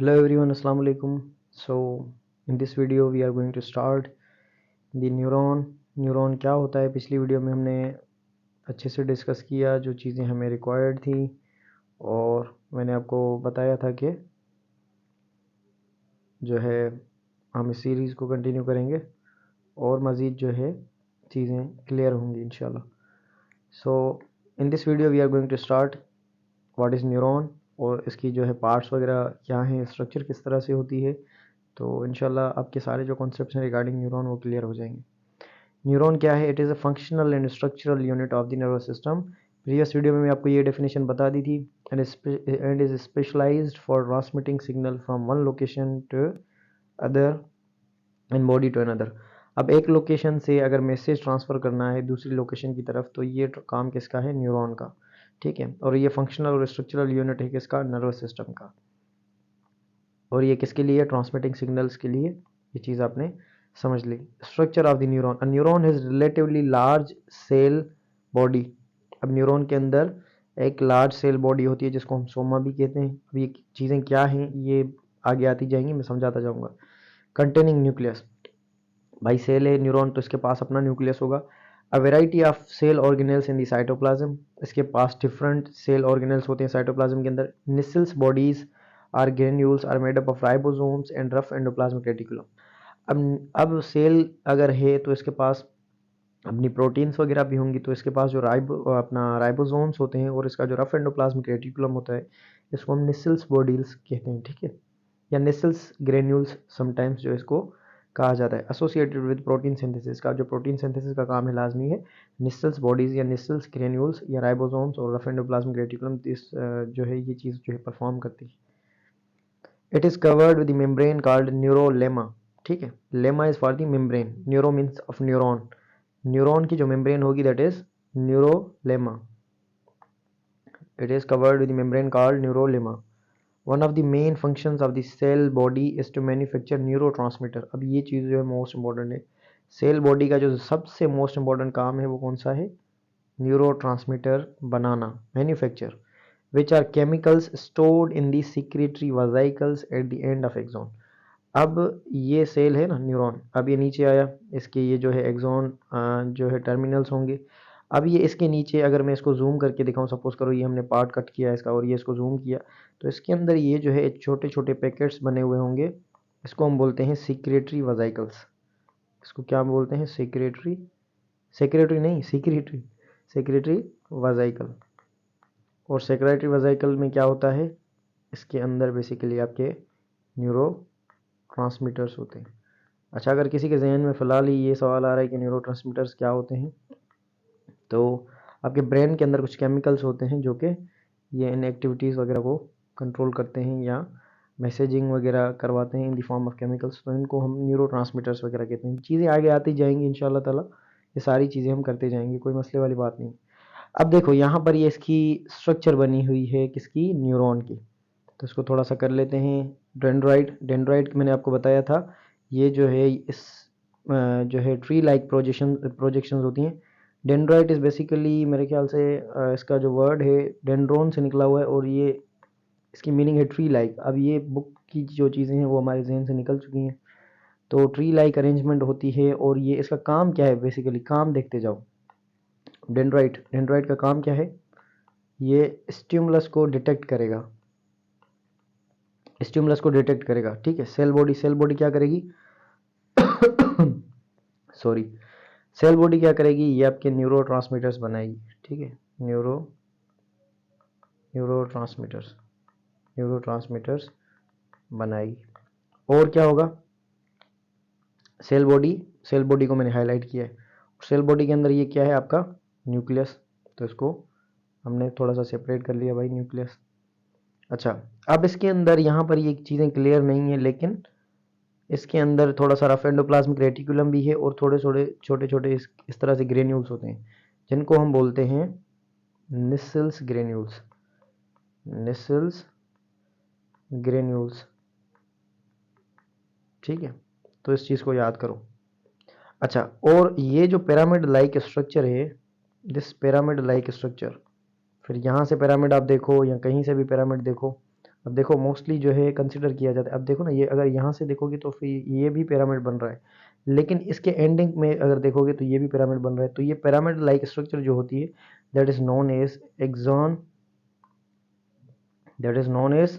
Hello everyone, Assalamu alaikum. So in this video we are going to start the neuron. Neuron क्या होता है, पिछली video में हमने अच्छे से डिस्कस किया जो चीज़ें हमें रिक्वायर्ड थी, और मैंने आपको बताया था कि जो है हम इस सीरीज़ को कंटिन्यू करेंगे और मज़ीद जो है चीज़ें क्लियर होंगी इंशाल्लाह. So in this video we are going to start what is neuron और इसकी जो है पार्ट्स वगैरह क्या हैं, स्ट्रक्चर किस तरह से होती है. तो इंशाल्लाह आपके सारे जो कॉन्सेप्ट्स हैं रिगार्डिंग न्यूरॉन वो क्लियर हो जाएंगे. न्यूरॉन क्या है? It is a functional and structural unit of the nervous system. Previous video में मैं आपको ये डेफिनेशन बता दी थी. And is specialised for transmitting signal from one location to other and body to another. अब एक लोकेशन से अगर मैसेज ट्रांसफ़र करना है दूसरी लोकेशन की तरफ तो ये काम किसका है? न्यूरॉन का. ठीक है, और ये फंक्शनल और स्ट्रक्चरल यूनिट है किसका? नर्वस सिस्टम का. और ये किसके लिए? ट्रांसमिटिंग सिग्नल्स के लिए. ये चीज़ आपने समझ ली. Structure of the neuron. A neuron has relatively large cell body. अब न्यूरॉन के अंदर एक लार्ज सेल बॉडी होती है जिसको हम सोमा भी कहते हैं. अब ये चीज़ें क्या हैं ये आगे आती जाएंगी, मैं समझाता जाऊंगा. Containing nucleus. भाई सेल है न्यूरॉन तो इसके पास अपना न्यूक्लियस होगा. A variety of cell organelles in the cytoplasm. इसके पास डिफरेंट सेल ऑर्गेनेल्स होते हैं साइटोप्लाज्म के अंदर. Nissl's bodies are granules are made up of ribosomes and rough endoplasmic reticulum. अब सेल अगर है तो इसके पास अपनी प्रोटीन्स वगैरह भी होंगी, तो इसके पास जो राइबोसोम्स होते हैं और इसका जो रफ एंडोप्लाज्मिक रेटिकुलम होता है इसको हम निसल्स बॉडीज कहते हैं. ठीक है, या निसल्स ग्रेन्यूल्स समटाइम्स जो इसको कहा जाता है. Associated with protein synthesis. का जो प्रोटीन सिंथेसिस का काम है लाजमी है निसल्स बॉडीज या निसल्स ग्रेन्यूल्स या राइबोसोम्स और रफ एंडोप्लाज्मिक रेटिकुलम इस जो है ये चीज़ जो है परफॉर्म करती है. It is covered with membrane called neurolemma. ठीक है, lemma is for the membrane. Neuro means of neuron. Neuron की जो मेम्ब्रेन होगी that is neurolemma. It is covered with membrane called neurolemma. One of the main functions of the cell body is to manufacture neuro transmitter. अब ये चीज़ जो है most important है. Cell body का जो सबसे मोस्ट इंपॉर्टेंट काम है वो कौन सा है? Neuro transmitter banana, manufacture, which are chemicals stored in the secretory vesicles at the end of axon. अब ये सेल है ना न्यूरॉन, अब ये नीचे आया, इसके ये जो है एक्सॉन जो है टर्मिनल्स होंगे. अब ये इसके नीचे अगर मैं इसको जूम करके दिखाऊं, सपोज करो ये हमने पार्ट कट किया इसका और ये इसको जूम किया, तो इसके अंदर ये जो है छोटे छोटे पैकेट्स बने हुए होंगे. इसको हम बोलते हैं सीक्रेटरी वेसिकल्स. इसको क्या बोलते हैं? सीक्रेटरी, सेक्रेटरी नहीं सीक्रेटरी, सेक्रेटरी वेसिकल. और सेक्रेटरी वेसिकल में क्या होता है? इसके अंदर बेसिकली आपके न्यूरो ट्रांसमीटर्स होते हैं. अच्छा, अगर किसी के जहन में फ़िलहाल ही ये सवाल आ रहा है कि न्यूरो ट्रांसमीटर्स क्या होते हैं, तो आपके ब्रेन के अंदर कुछ केमिकल्स होते हैं जो कि ये इन एक्टिविटीज़ वगैरह को कंट्रोल करते हैं या मैसेजिंग वगैरह करवाते हैं इन द फॉर्म ऑफ केमिकल्स, तो इनको हम न्यूरो ट्रांसमीटर्स वगैरह कहते हैं. चीज़ें आगे आती जाएंगी इंशाल्लाह ताला, ये सारी चीज़ें हम करते जाएंगे, कोई मसले वाली बात नहीं. अब देखो यहाँ पर ये इसकी स्ट्रक्चर बनी हुई है किसकी? न्यूरॉन की. तो इसको थोड़ा सा कर लेते हैं. डेंड्राइट. डेंड्राइट मैंने आपको बताया था ये जो है इस जो है ट्री लाइक प्रोजेक्शंस होती हैं. डेंड्राइट इज़ बेसिकली मेरे ख्याल से इसका जो वर्ड है डेंड्रोन से निकला हुआ है और ये इसकी मीनिंग है ट्री लाइक. अब ये बुक की जो चीज़ें हैं वो हमारे जहन से निकल चुकी हैं. तो ट्री लाइक अरेंजमेंट होती है और ये इसका काम क्या है? बेसिकली काम देखते जाओ. डेंड्राइट, डेंड्राइट का काम क्या है? ये स्टिमुलस को डिटेक्ट करेगा, स्टिमुलस को डिटेक्ट करेगा. ठीक है, सेल बॉडी, सेल बॉडी क्या करेगी? सॉरी, सेल बॉडी क्या करेगी? ये आपके न्यूरो ट्रांसमीटर्स बनाएगी. ठीक है, न्यूरो ट्रांसमीटर्स, न्यूरो ट्रांसमीटर्स बनाएगी. और क्या होगा? सेल बॉडी, सेल बॉडी को मैंने हाईलाइट किया है. सेल बॉडी के अंदर ये क्या है आपका? न्यूक्लियस. तो इसको हमने थोड़ा सा सेपरेट कर लिया भाई, न्यूक्लियस. अच्छा, अब इसके अंदर यहाँ पर ये चीज़ें क्लियर नहीं है, लेकिन इसके अंदर थोड़ा सा रफ एंडोप्लाज्मिक रेटिकुलम भी है और थोड़े थोड़े छोटे छोटे इस तरह से ग्रेन्यूल्स होते हैं जिनको हम बोलते हैं निसल्स ग्रेन्यूल्स. Nissl's granules. ठीक है, तो इस चीज़ को याद करो. अच्छा, और ये जो पिरामिड लाइक स्ट्रक्चर है, दिस पिरामिड लाइक स्ट्रक्चर, फिर यहाँ से पिरामिड आप देखो या कहीं से भी पिरामिड देखो, अब देखो मोस्टली जो है कंसिडर किया जाता है। अब देखो ना, ये अगर यहाँ से देखोगे तो फिर ये भी पिरामिड बन रहा है, लेकिन इसके एंडिंग में अगर देखोगे तो ये भी पिरामिड बन रहा है। तो ये पिरामिड लाइक स्ट्रक्चर जो होती है that is known as axon, that is known as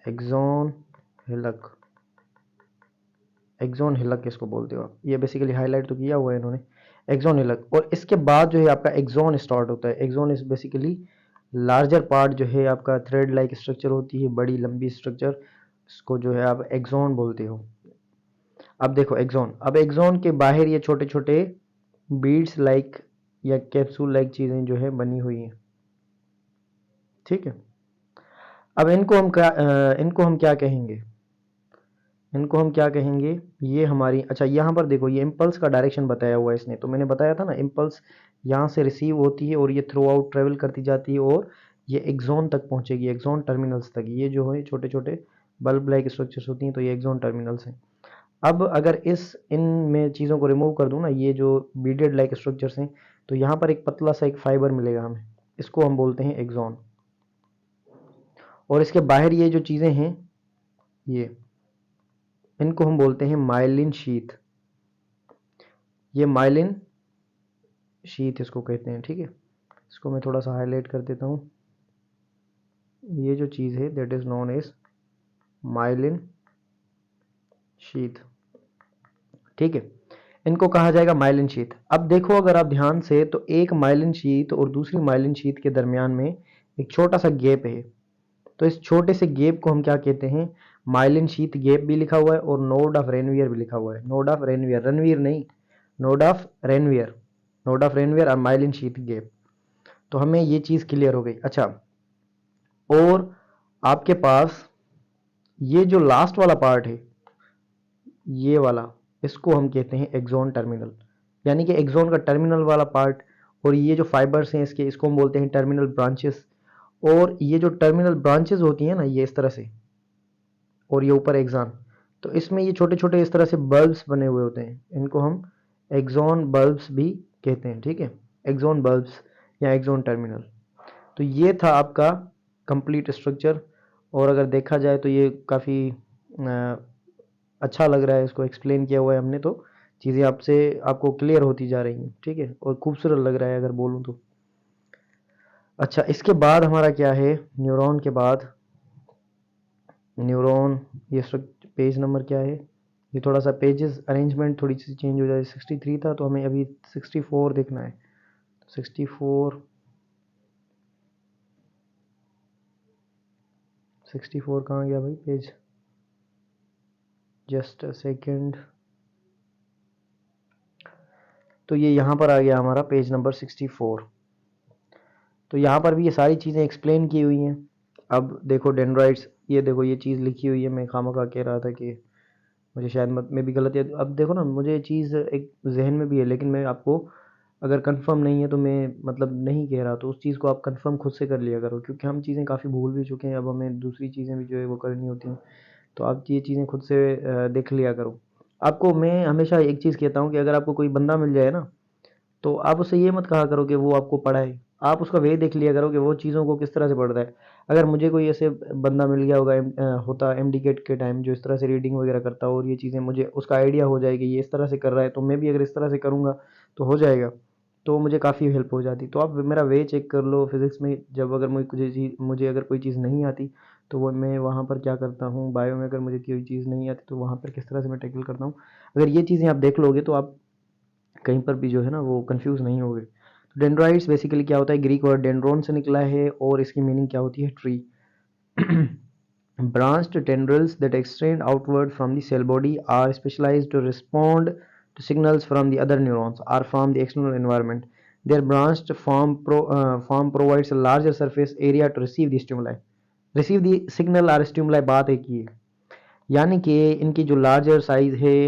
axon hillock. Axon hillock किसको बोलते हो आप, ये बेसिकली हाईलाइट तो किया हुआ है इन्होंने, एक्सॉन हिलक। और इसके बाद जो है आपका एक्सॉन स्टार्ट होता है। Axon is basically larger part जो है आपका थ्रेड लाइक स्ट्रक्चर होती है, बड़ी लंबी स्ट्रक्चर, इसको जो है आप एक्सॉन बोलते हो। अब देखो एक्सॉन, अब एक्सॉन के बाहर ये छोटे छोटे बीड्स लाइक या कैप्सूल लाइक चीजें जो है बनी हुई हैं, ठीक है। अब इनको हम क्या कहेंगे, इनको हम क्या कहेंगे, ये हमारी, अच्छा यहाँ पर देखो ये इम्पल्स का डायरेक्शन बताया हुआ है इसने। तो मैंने बताया था ना, इम्पल्स यहाँ से रिसीव होती है और ये थ्रू आउट ट्रेवल करती जाती है और ये एक्सॉन तक पहुंचेगी, एक्सॉन टर्मिनल्स तक। ये जो है छोटे छोटे बल्ब लाइक स्ट्रक्चर्स होती हैं, तो ये एक्सॉन टर्मिनल्स हैं। अब अगर इस इन में चीज़ों को रिमूव कर दूं ना, ये जो बीडेड लाइक स्ट्रक्चर्स हैं, तो यहाँ पर एक पतला सा एक फाइबर मिलेगा हमें, इसको हम बोलते हैं एक्सॉन। और इसके बाहर ये जो चीज़ें हैं, ये इनको हम बोलते हैं माइलिन शीथ। ये माइलिन शीथ इसको कहते हैं, ठीक है। इसको मैं थोड़ा सा हाईलाइट कर देता हूँ। ये जो चीज़ है that is known as myelin sheath, ठीक है। इनको कहा जाएगा माइलिन शीथ। अब देखो अगर आप ध्यान से, तो एक माइलिन शीथ और दूसरी माइलिन शीथ के दरमियान में एक छोटा सा गैप है। तो इस छोटे से गैप को हम क्या कहते हैं, माइलिन शीथ गैप भी लिखा हुआ है और नोड ऑफ रेनवियर भी लिखा हुआ है। नोड ऑफ रेनवियर, रणवीर नहीं, node of Ranvier, node of Ranvier और माइलिन शीथ गैप। तो हमें ये चीज क्लियर हो गई। अच्छा, और आपके पास ये जो लास्ट वाला पार्ट है, ये वाला, इसको हम कहते हैं एक्सॉन टर्मिनल, यानी कि एक्सॉन का टर्मिनल वाला पार्ट। और ये जो फाइबर्स हैं इसके, इसको हम बोलते हैं टर्मिनल ब्रांचेस। और ये जो टर्मिनल ब्रांचेस होती हैं ना, ये इस तरह से, और ये ऊपर एक्सॉन, तो इसमें ये छोटे छोटे इस तरह से बल्ब्स बने हुए होते हैं, इनको हम एक्सॉन बल्ब्स भी कहते हैं, ठीक है। एक्सॉन बल्ब्स या एक्सॉन टर्मिनल। तो ये था आपका कंप्लीट स्ट्रक्चर। और अगर देखा जाए तो ये काफ़ी अच्छा लग रहा है, इसको एक्सप्लेन किया हुआ है हमने, तो चीज़ें आपसे आपको क्लियर होती जा रही हैं, ठीक है। और खूबसूरत लग रहा है अगर बोलूँ तो। अच्छा, इसके बाद हमारा क्या है, न्यूरॉन के बाद, न्यूरॉन, ये पेज नंबर क्या है, ये थोड़ा सा पेजेस अरेंजमेंट थोड़ी सी चेंज हो जाए। 63 था तो हमें अभी 64 देखना है। 64, 64 कहाँ गया भाई पेज, जस्ट अ सेकेंड। तो ये यहाँ पर आ गया हमारा पेज नंबर 64। तो यहाँ पर भी ये सारी चीज़ें एक्सप्लेन की हुई हैं। अब देखो डेंड्राइट्स, ये देखो ये चीज़ लिखी हुई है, मैं खामखा कह रहा था कि मुझे शायद मत में भी गलत है। अब देखो ना, मुझे ये चीज़ एक जहन में भी है, लेकिन मैं आपको अगर कंफर्म नहीं है तो मैं मतलब नहीं कह रहा, तो उस चीज़ को आप कंफर्म खुद से कर लिया करो, क्योंकि हम चीज़ें काफ़ी भूल भी चुके हैं। अब हमें दूसरी चीज़ें भी जो है वो करनी होती हैं, तो आप ये चीज़ें खुद से देख लिया करो। आपको मैं हमेशा एक चीज़ कहता हूँ कि अगर आपको कोई बंदा मिल जाए ना, तो आप उससे ये मत कहा करो कि वो आपको पढ़ाए, आप उसका वे देख लिया करो कि वो चीज़ों को किस तरह से पढ़ता है। अगर मुझे कोई ऐसे बंदा मिल गया होगा होता एमडीकेट के टाइम, जो इस तरह से रीडिंग वगैरह करता हो, और ये चीज़ें मुझे उसका आइडिया हो जाए कि ये इस तरह से कर रहा है, तो मैं भी अगर इस तरह से करूँगा तो हो जाएगा, तो मुझे काफ़ी हेल्प हो जाती। तो आप मेरा वे चेक कर लो फिज़िक्स में, जब अगर मुझे अगर कोई चीज़ नहीं आती, तो वो मैं वहाँ पर क्या करता हूँ, बायो में अगर मुझे कोई चीज़ नहीं आती तो वहाँ पर किस तरह से मैं टैकल करता हूँ। अगर ये चीज़ें आप देख लोगे तो आप कहीं पर भी जो है ना वो कंफ्यूज नहीं होगे। तो डेंड्राइट्स बेसिकली क्या होता है, ग्रीक वर्ड डेंड्रोन से निकला है, और इसकी मीनिंग क्या होती है, tree. Branched tendrils that extend outward from the cell body are specialized to respond to signals from the other neurons or from the external environment. Their branched form provides a larger surface area to receive the stimuli. Receive the signal or stimuli बात एक ही है, यानी कि इनकी जो larger size है,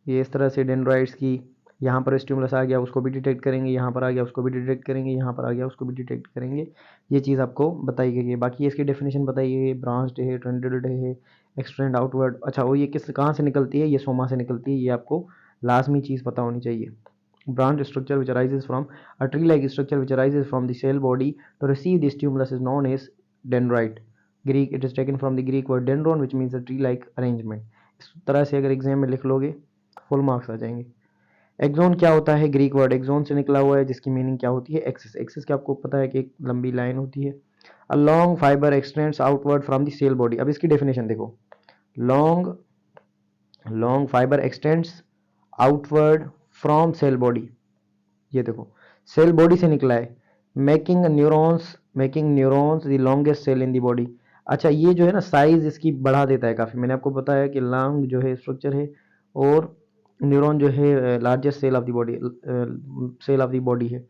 ये इस तरह से डेंड्राइट्स की, यहाँ पर स्टिमुलस आ गया उसको भी डिटेक्ट करेंगे, यहाँ पर आ गया उसको भी डिटेक्ट करेंगे, यहाँ पर आ गया उसको भी डिटेक्ट करेंगे। ये चीज़ आपको बताई गई है। बाकी इसकी डेफिनेशन बताई गई है, ब्रांच्ड है, ट्रेंडेड है, एक्सटेंड आउटवर्ड। अच्छा, वो ये किस कहाँ से निकलती है, ये सोमा से निकलती है, ये आपको लाजमी चीज़ पता होनी चाहिए। Branch structure which arises from a tree like structure which arises from the cell body to receive the stimulus is known as dendrite, Greek, it is taken from the Greek word dendron which means a tree like arrangement. इस तरह से अगर exam में लिख लोगे full marks आ जाएंगे। Axon क्या होता है? ग्रीक वर्ड एक्सोन से निकला हुआ है, जिसकी मीनिंग क्या होती है? एक्सिस। एक्सिस क्या आपको पता है कि एक लंबी लाइन होती है। A long fibre extends outward from the cell body. अब इसकी डेफिनेशन देखो, long long fibre extends outward from cell body. ये देखो सेल बॉडी से निकला है। Making neurons the longest cell in the body. अच्छा, ये जो है ना साइज इसकी बढ़ा देता है काफ़ी। मैंने आपको बताया कि लॉन्ग जो है स्ट्रक्चर है और न्यूरॉन जो है largest cell of the body, cell of the body है।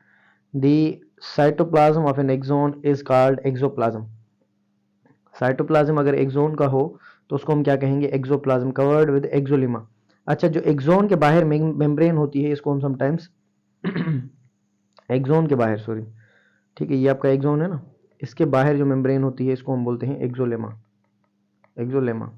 The cytoplasm of an axon is called axoplasm. Cytoplasm अगर एक्सोन का हो तो उसको हम क्या कहेंगे? Axoplasm, covered with axolemma. अच्छा, जो एक्सोन के बाहर मेम्ब्रेन होती है इसको हम समटाइम्स एक्सोन के बाहर, सॉरी, ठीक है, ये आपका एक्सोन है ना, इसके बाहर जो मेम्ब्रेन होती है इसको हम बोलते हैं एक्सोलेमा। एक्सोलेमा,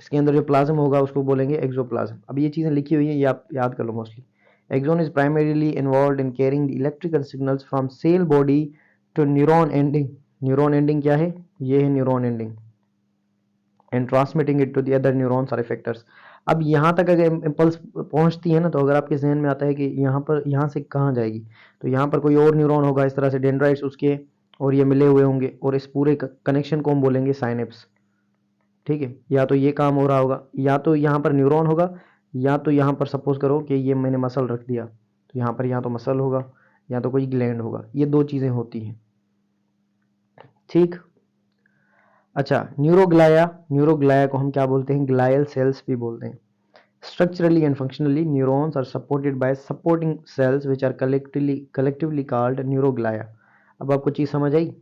इसके अंदर जो प्लाज्म होगा उसको बोलेंगे एक्सोप्लाज्म। अब ये चीज़ें लिखी हुई है, ये आप याद कर लो mostly. Axon is primarily involved in carrying electrical signals from cell body to neuron ending. Neuron ending क्या है? ये है neuron ending, and transmitting it to the other neurons और इफेक्टर्स। अब यहाँ तक अगर इम्पल्स पहुँचती है ना, तो अगर आपके जहन में आता है कि यहाँ से कहाँ जाएगी, तो यहाँ पर कोई और न्यूरॉन होगा इस तरह से, डेंड्राइट्स उसके, और ये मिले हुए होंगे, और इस पूरे कनेक्शन को हम बोलेंगे साइनेप्स। ठीक है, या तो ये काम हो रहा होगा, या तो यहाँ पर न्यूरॉन होगा, या तो यहाँ पर सपोज करो कि ये मैंने मसल रख दिया, तो यहाँ पर या तो मसल होगा या तो कोई ग्लैंड होगा। ये दो चीज़ें होती हैं। ठीक। अच्छा, न्यूरोग्लाया, न्यूरोग्लाया को हम क्या बोलते हैं? ग्लायल सेल्स भी बोलते हैं। Structurally and functionally neurons are supported by supporting cells which are collectively called neuroglia. अब आपको चीज़ समझ आई?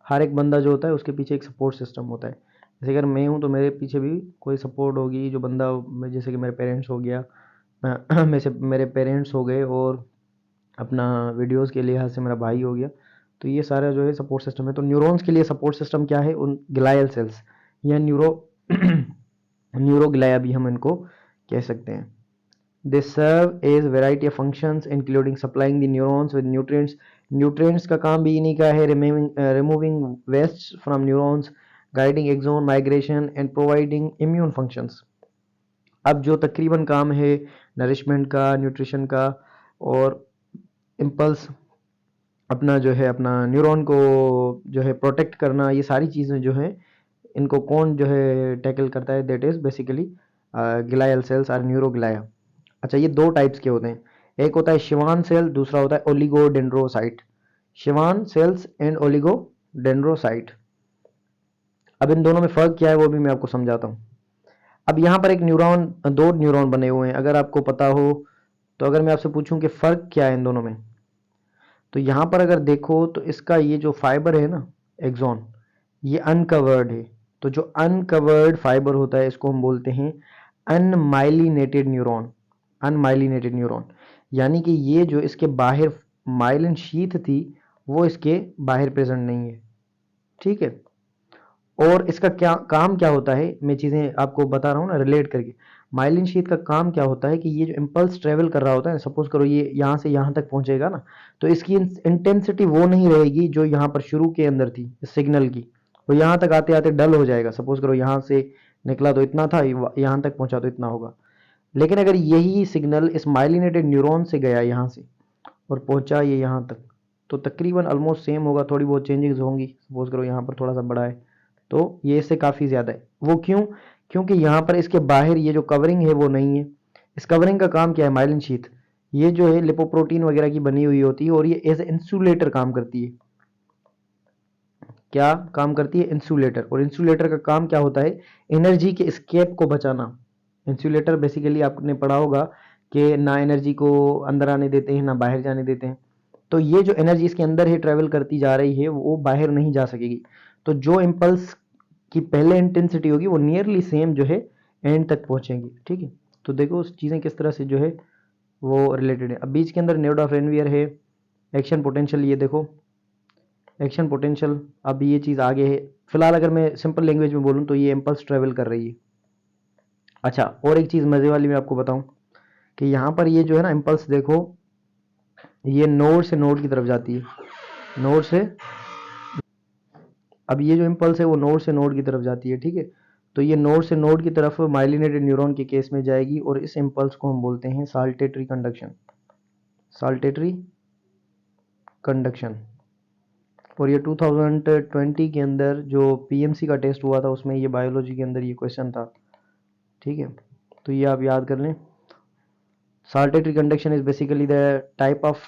हर एक बंदा जो होता है उसके पीछे एक सपोर्ट सिस्टम होता है। जैसे अगर मैं हूँ तो मेरे पीछे भी कोई सपोर्ट होगी, जो बंदा, जैसे कि मेरे पेरेंट्स हो गया, मेरे पेरेंट्स हो गए, और अपना वीडियोस के लिहाज से मेरा भाई हो गया। तो ये सारा जो है सपोर्ट सिस्टम है। तो न्यूरॉन्स के लिए सपोर्ट सिस्टम क्या है? उन ग्लायल सेल्स या न्यूरोग्लाया भी हम इनको कह सकते हैं। They serve as variety of functions including supplying the neurons with nutrients. Nutrients का काम भी इन्हीं का है, removing waste from neurons, guiding axon migration and providing immune functions. अब जो तकरीबन काम है नरिशमेंट का, न्यूट्रिशन का, और इम्पल्स अपना जो है अपना न्यूरॉन को जो है प्रोटेक्ट करना, ये सारी चीज़ें जो है इनको कौन जो है टैकल करता है? That is basically glial cells और न्यूरोग्लाया। अच्छा, ये दो टाइप्स के होते हैं, एक होता है शिवान सेल, दूसरा होता है oligodendrocyte. Schwann cells and oligodendrocyte. अब इन दोनों में फ़र्क क्या है वो भी मैं आपको समझाता हूँ। अब यहाँ पर एक न्यूरॉन, दो न्यूरॉन बने हुए हैं, अगर आपको पता हो तो अगर मैं आपसे पूछूं कि फ़र्क क्या है इन दोनों में, तो यहाँ पर अगर देखो तो इसका ये जो फाइबर है ना एक्सॉन, ये अनकवर्ड है। तो जो अनकवर्ड फाइबर होता है इसको हम बोलते हैं अनमाइलिनेटेड न्यूरॉन। अनमाइलिनेटेड न्यूरॉन यानी कि ये जो इसके बाहर माइलिन शीथ थी वो इसके बाहर प्रेजेंट नहीं है। ठीक है, और इसका क्या काम क्या होता है, मैं चीज़ें आपको बता रहा हूँ ना रिलेट करके। माइलिन शीथ का काम क्या होता है कि ये जो इम्पल्स ट्रेवल कर रहा होता है, सपोज करो ये यहाँ से यहाँ तक पहुँचेगा ना, तो इसकी इंटेंसिटी वो नहीं रहेगी जो यहाँ पर शुरू के अंदर थी सिग्नल की। वो यहाँ तक आते आते डल हो जाएगा। सपोज करो यहाँ से निकला तो इतना था, यहाँ तक पहुँचा तो इतना होगा। लेकिन अगर यही सिग्नल इस माइलिनेटेड न्यूरॉन से गया यहाँ से और पहुँचा ये यहाँ तक, तो तकरीबन ऑलमोस्ट सेम होगा, थोड़ी बहुत चेंजेस होंगी। सपोज करो यहाँ पर थोड़ा सा बड़ा है तो ये इससे काफ़ी ज़्यादा है। वो क्यों? क्योंकि यहाँ पर इसके बाहर ये जो कवरिंग है वो नहीं है। इस कवरिंग का काम क्या है? माइलिन शीथ, ये जो है लिपोप्रोटीन वगैरह की बनी हुई होती है, और ये एज इंसुलेटर काम करती है। क्या काम करती है? इंसुलेटर। और इंसुलेटर का काम क्या होता है? एनर्जी के स्केप को बचाना। इंसुलेटर बेसिकली आपने पढ़ा होगा कि ना एनर्जी को अंदर आने देते हैं ना बाहर जाने देते हैं। तो ये जो एनर्जी इसके अंदर ही ट्रेवल करती जा रही है वो बाहर नहीं जा सकेगी। तो जो इम्पल्स की पहले इंटेंसिटी होगी वो नियरली सेम जो है एंड तक पहुंचेगी। ठीक है, तो देखो चीज़ें किस तरह से जो है वो रिलेटेड है। अब बीच के अंदर नोड ऑफ रेनवियर है, एक्शन पोटेंशियल, ये देखो एक्शन पोटेंशियल। अब ये चीज़ आगे है, फिलहाल अगर मैं सिंपल लैंग्वेज में बोलूँ तो ये इम्पल्स ट्रेवल कर रही है। अच्छा, और एक चीज़ मज़े वाली मैं आपको बताऊं कि यहाँ पर ये जो है ना इम्पल्स, देखो ये नोड से नोड की तरफ जाती है, नोड से अब ये जो इम्पल्स है वो नोड से नोड की तरफ जाती है, ठीक है। तो ये नोड से नोड की तरफ माइलिनेटेड न्यूरॉन के केस में जाएगी और इस इम्पल्स को हम बोलते हैं साल्टेटरी कंडक्शन, साल्टेटरी कंडक्शन। और ये 2020 के अंदर जो पीएमसी का टेस्ट हुआ था उसमें ये बायोलॉजी के अंदर ये क्वेश्चन था, ठीक है। तो ये आप याद कर लें। Saltatory conduction is basically the type of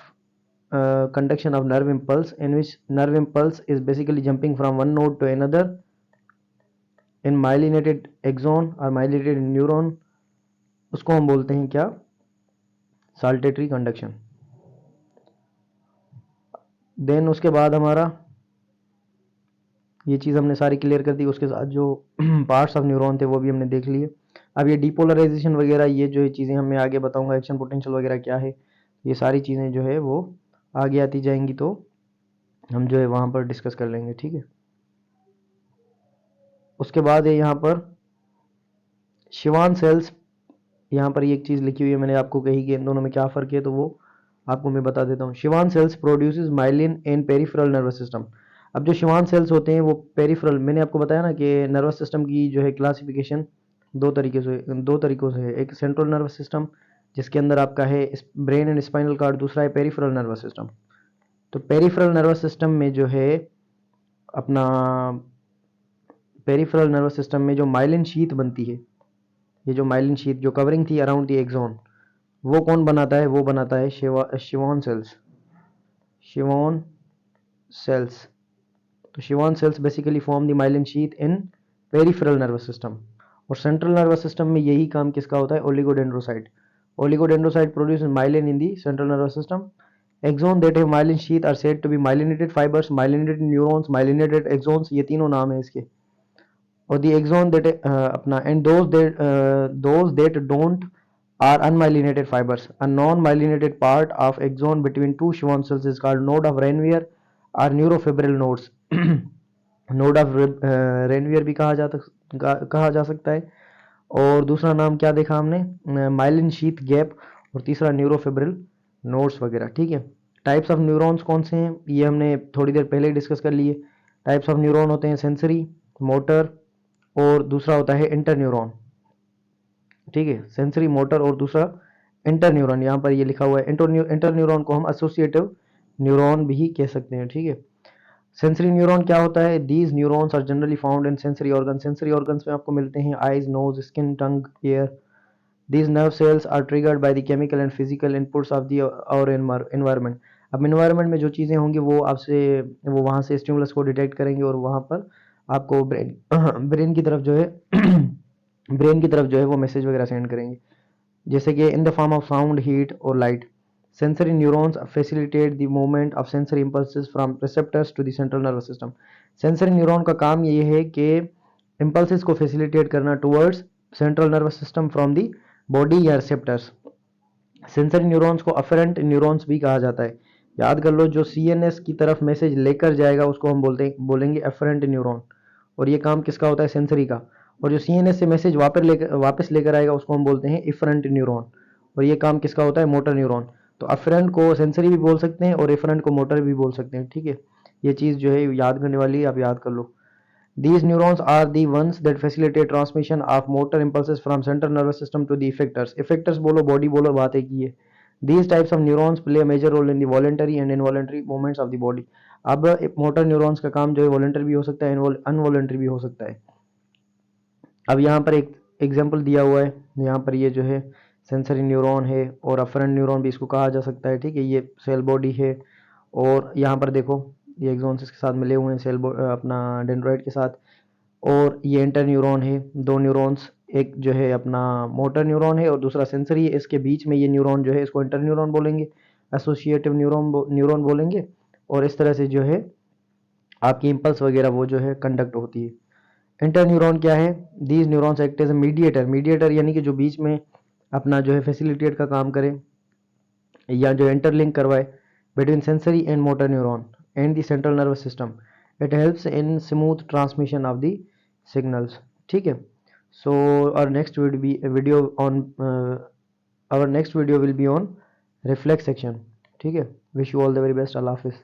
conduction of nerve impulse in which nerve impulse is basically jumping from one node to another in myelinated axon or myelinated neuron, उसको हम बोलते हैं क्या, साल्टेटरी कंडक्शन। देन उसके बाद हमारा ये चीज़ हमने सारी क्लियर कर दी। उसके साथ जो पार्ट्स ऑफ न्यूरॉन थे वो भी हमने देख लिए। अब ये डिपोलराइजेशन वगैरह ये जो चीज़ें हमें आगे बताऊंगा, एक्शन पोटेंशियल वगैरह क्या है, ये सारी चीज़ें जो है वो आगे आती जाएंगी, तो हम जो है वहाँ पर डिस्कस कर लेंगे, ठीक है। उसके बाद है यहाँ पर शिवान सेल्स। यहाँ पर एक चीज़ लिखी हुई है, मैंने आपको कही कि इन दोनों में क्या फ़र्क है, तो वो आपको मैं बता देता हूँ। शिवान सेल्स प्रोड्यूसेस माइलिन इन पेरिफेरल नर्वस सिस्टम। अब जो शिवान सेल्स होते हैं वो पेरिफेरल, मैंने आपको बताया ना कि नर्वस सिस्टम की जो है क्लासिफिकेशन दो तरीकों से है। एक सेंट्रल नर्वस सिस्टम जिसके अंदर आपका है ब्रेन एंड स्पाइनल कार्ड, दूसरा है पेरिफेरल नर्वस सिस्टम। तो पेरिफेरल नर्वस सिस्टम में जो है अपना पेरिफेरल नर्वस सिस्टम में जो माइलिन शीथ बनती है, ये जो माइलिन शीथ जो कवरिंग थी अराउंड द एक्सॉन, वो कौन बनाता है, वो बनाता है शिवान सेल्स, शिवान सेल्स। तो Schwann cells basically form the myelin sheath in peripheral nervous system. और सेंट्रल नर्वस सिस्टम में यही काम किसका होता है, oligodendrocyte. Oligodendrocyte produce myelin in the central nervous system. Axon that have myelin sheath are said to be myelinated fibers, myelinated neurons, myelinated axons, ये तीनों नाम है इसके। और द एक्सोन दैट अपना and those that don't are unmyelinated fibers. A non-myelinated part of axon between two Schwann cells is called node of Ranvier or neurofibril nodes. Node of Ranvier भी कहा जा सकता है। और दूसरा नाम क्या देखा हमने, माइलिन शीथ गैप, और तीसरा न्यूरोफिब्रिल नोड्स वगैरह, ठीक है। टाइप्स ऑफ न्यूरॉन्स कौन से हैं, ये हमने थोड़ी देर पहले ही डिस्कस कर लिए। टाइप्स ऑफ न्यूरॉन होते हैं सेंसरी, मोटर, और दूसरा होता है इंटर न्यूरॉन, ठीक है। सेंसरी, मोटर और दूसरा इंटर न्यूरॉन, यहाँ पर ये लिखा हुआ है। इंटर न्यूरॉन को हम एसोसिएटिव न्यूरॉन भी कह सकते हैं, ठीक है। सेंसरी न्यूरॉन क्या होता है, these neurons are generally found in sensory organ. Sensory organs में आपको मिलते हैं eyes, nose, skin, tongue, ear. These nerve cells are triggered by the chemical and physical inputs of the और एनवायरनमेंट। अब environment में जो चीज़ें होंगी वो आपसे, वो वहाँ से स्टिमुलस को डिटेक्ट करेंगे और वहाँ पर आपको ब्रेन की तरफ जो है ब्रेन की तरफ जो है वो मैसेज वगैरह सेंड करेंगे, जैसे कि in the form of sound, heat और light. Sensory neurons facilitate the movement of sensory impulses from receptors to the central nervous system. Sensory neuron का काम ये है कि इंपल्सेस को फैसिलिटेट करना towards central nervous system from the body या receptors. Sensory neurons को अफरेंट न्यूरॉन्स भी कहा जाता है। याद कर लो, जो सीएनएस की तरफ मैसेज लेकर जाएगा उसको हम बोलेंगे अफरेंट न्यूरॉन, और ये काम किसका होता है, सेंसरी का। और जो सीएनएस से मैसेज वापस लेकर आएगा उसको हम बोलते हैं इफरेंट न्यूरॉन, और ये काम किसका होता है, मोटर न्यूरॉन। तो अफरेंट को सेंसरी भी बोल सकते हैं और इफरेंट को मोटर भी बोल सकते हैं, ठीक है। ये चीज़ जो है याद करने वाली है, आप याद कर लो। These neurons are the ones that facilitate transmission of motor impulses from central nervous system to the effectors. Effectors बोलो, body बोलो, बात एक ही है। These types of neurons play a major role in the voluntary and involuntary movements of the body. अब motor neurons का काम जो है वॉलंटरी भी हो सकता है, अनवॉलंटरी भी हो सकता है। अब यहाँ पर एक एग्जाम्पल दिया हुआ है, यहाँ पर ये जो है सेंसरी न्यूरॉन है और अफरेंट न्यूरॉन भी इसको कहा जा सकता है, ठीक है। ये सेल बॉडी है और यहाँ पर देखो ये एक्सॉन्स इसके साथ मिले हुए हैं अपना डेंड्राइट के साथ। और ये इंटर न्यूरॉन है, दो न्यूरॉन्स, एक जो है अपना मोटर न्यूरॉन है और दूसरा सेंसरी है। इसके बीच में ये न्यूरॉन जो है इसको इंटर न्यूरॉन बोलेंगे, एसोसिएटिव न्यूरॉन बोलेंगे। और इस तरह से जो है आपकी इंपल्स वगैरह वो जो है कंडक्ट होती है। इंटर न्यूरॉन क्या है, these neurons act as a mediator यानी कि जो बीच में अपना जो है फैसिलिटेट का काम करे या जो इंटरलिंक करवाए between sensory and motor neuron and the central nervous system. It helps in smooth transmission of the signals, ठीक है। So our next video will be on reflex section, ठीक है। Wish you all the very best, अल्लाह हाफिज़।